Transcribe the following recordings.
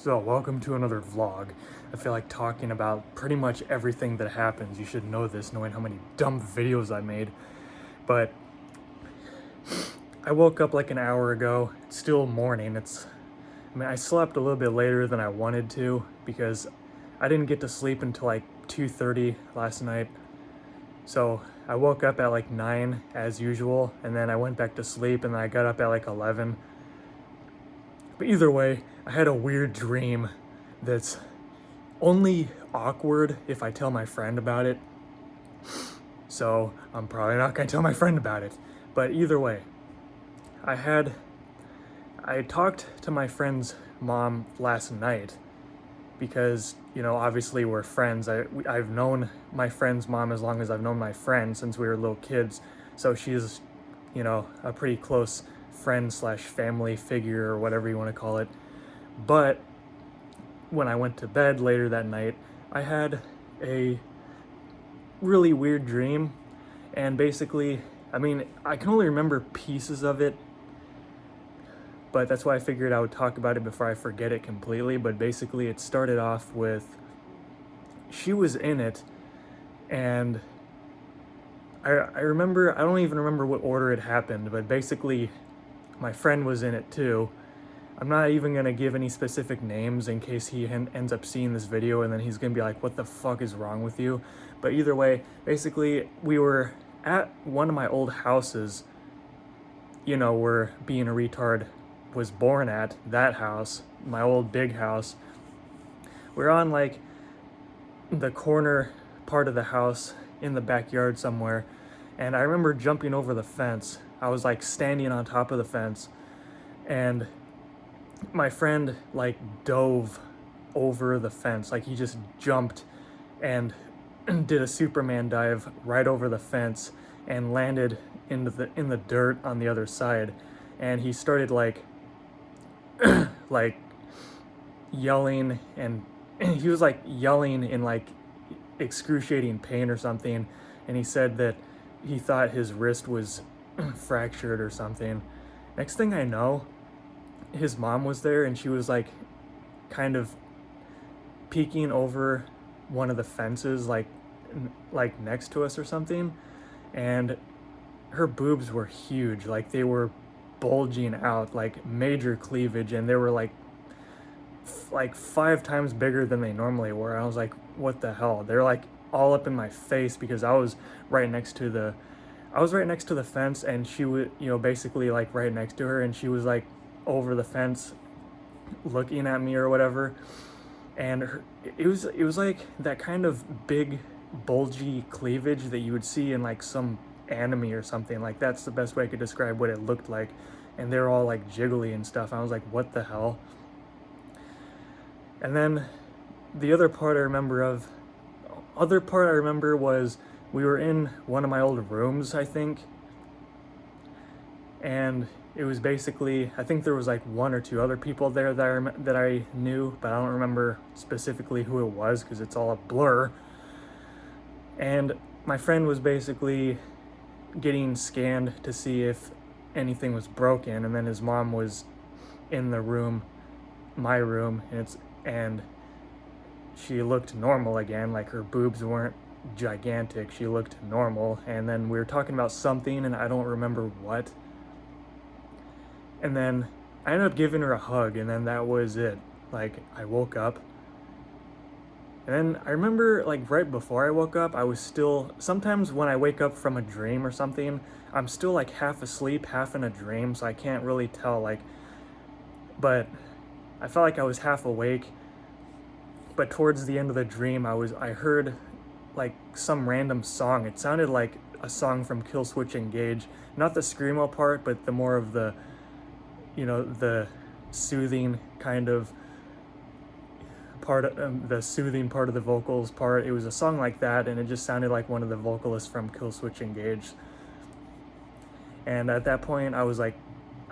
So, welcome to another vlog. I feel like talking about pretty much everything that happens. You should know this, knowing how many dumb videos I made. But I woke up like an hour ago. It's still morning. I slept a little bit later than I wanted to because I didn't get to sleep until like 2:30 last night. So I woke up at like 9 as usual, and then I went back to sleep, and then I got up at like 11. But either way, I had a weird dream that's only awkward if I tell my friend about it. So I'm probably not gonna tell my friend about it. But either way, I talked to my friend's mom last night because, obviously we're friends. I've known my friend's mom as long as I've known my friend since we were little kids. So she's, a pretty close friend slash family figure or whatever you want to call it. But when I went to bed later that night, I had a really weird dream. And basically, I can only remember pieces of it, but that's why I figured I would talk about it before I forget it completely. But basically, it started off with, she was in it, and I remember, I don't even remember what order it happened, but basically, my friend was in it too. I'm not even going to give any specific names in case he ends up seeing this video and then he's going to be like, what the fuck is wrong with you? But either way, basically, we were at one of my old houses, where being a retard was born at, that house, my old big house. We're on like the corner part of the house in the backyard somewhere, and I remember jumping over the fence. I was like standing on top of the fence, and my friend like dove over the fence. Like he just jumped and did a Superman dive right over the fence and landed in the dirt on the other side. And he started like like yelling, and he was like yelling in like excruciating pain or something. And he said that he thought his wrist was fractured or something. Next thing I know, his mom was there, and she was like kind of peeking over one of the fences, like next to us or something, and her boobs were huge. Like they were bulging out, like major cleavage, and they were like 5 times bigger than they normally were. I was like, what the hell? They're like all up in my face because I was right next to the fence, and she was, basically like right next to her, and she was like over the fence looking at me or whatever. And it was like that kind of big bulgy cleavage that you would see in like some anime or something. Like that's the best way I could describe what it looked like. And they're all like jiggly and stuff. I was like, what the hell? And then the other part I remember was we were in one of my old rooms, I think. And it was basically, I think there was like 1 or 2 other people there that I knew, but I don't remember specifically who it was because it's all a blur. And my friend was basically getting scanned to see if anything was broken, and then his mom was in the room, my room, and she looked normal again. Like her boobs weren't gigantic, she looked normal. And then we were talking about something, and I don't remember what. And then I ended up giving her a hug, and then that was it. Like, I woke up. And then I remember, like, right before I woke up, I was still... Sometimes when I wake up from a dream or something, I'm still, like, half asleep, half in a dream, so I can't really tell, like... But I felt like I was half awake. But towards the end of the dream, I heard, like, some random song. It sounded like a song from Kill Switch Engage. Not the screamo part, but the more of the... the soothing kind of part, the soothing part of the vocals part. It was a song like that, and it just sounded like one of the vocalists from Kill Switch Engage. And at that point, I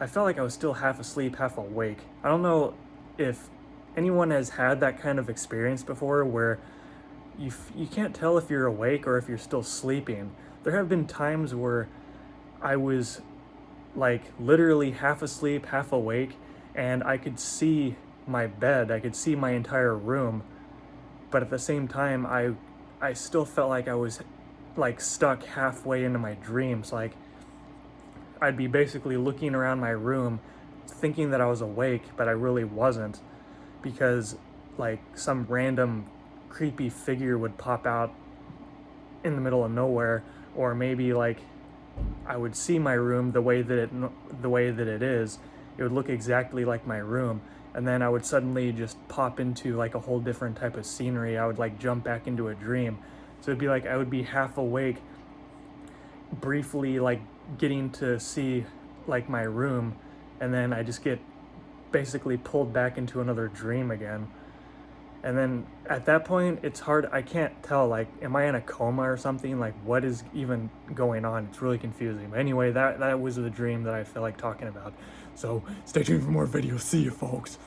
felt like I was still half asleep, half awake. I don't know if anyone has had that kind of experience before, where you can't tell if you're awake or if you're still sleeping. There have been times where I was like literally half asleep, half awake, and I could see my bed. I could see my entire room, but at the same time, I still felt like I was like stuck halfway into my dreams. Like I'd be basically looking around my room thinking that I was awake, but I really wasn't, because like some random creepy figure would pop out in the middle of nowhere, or maybe like I would see my room the way that it is. It would look exactly like my room, and then I would suddenly just pop into like a whole different type of scenery. I would like jump back into a dream. So it'd be like I would be half awake, briefly like getting to see like my room, and then I just get basically pulled back into another dream again. And then at that point, it's hard. I can't tell, like, am I in a coma or something? Like, what is even going on? It's really confusing. But anyway, that was the dream that I feel like talking about. So stay tuned for more videos. See you, folks.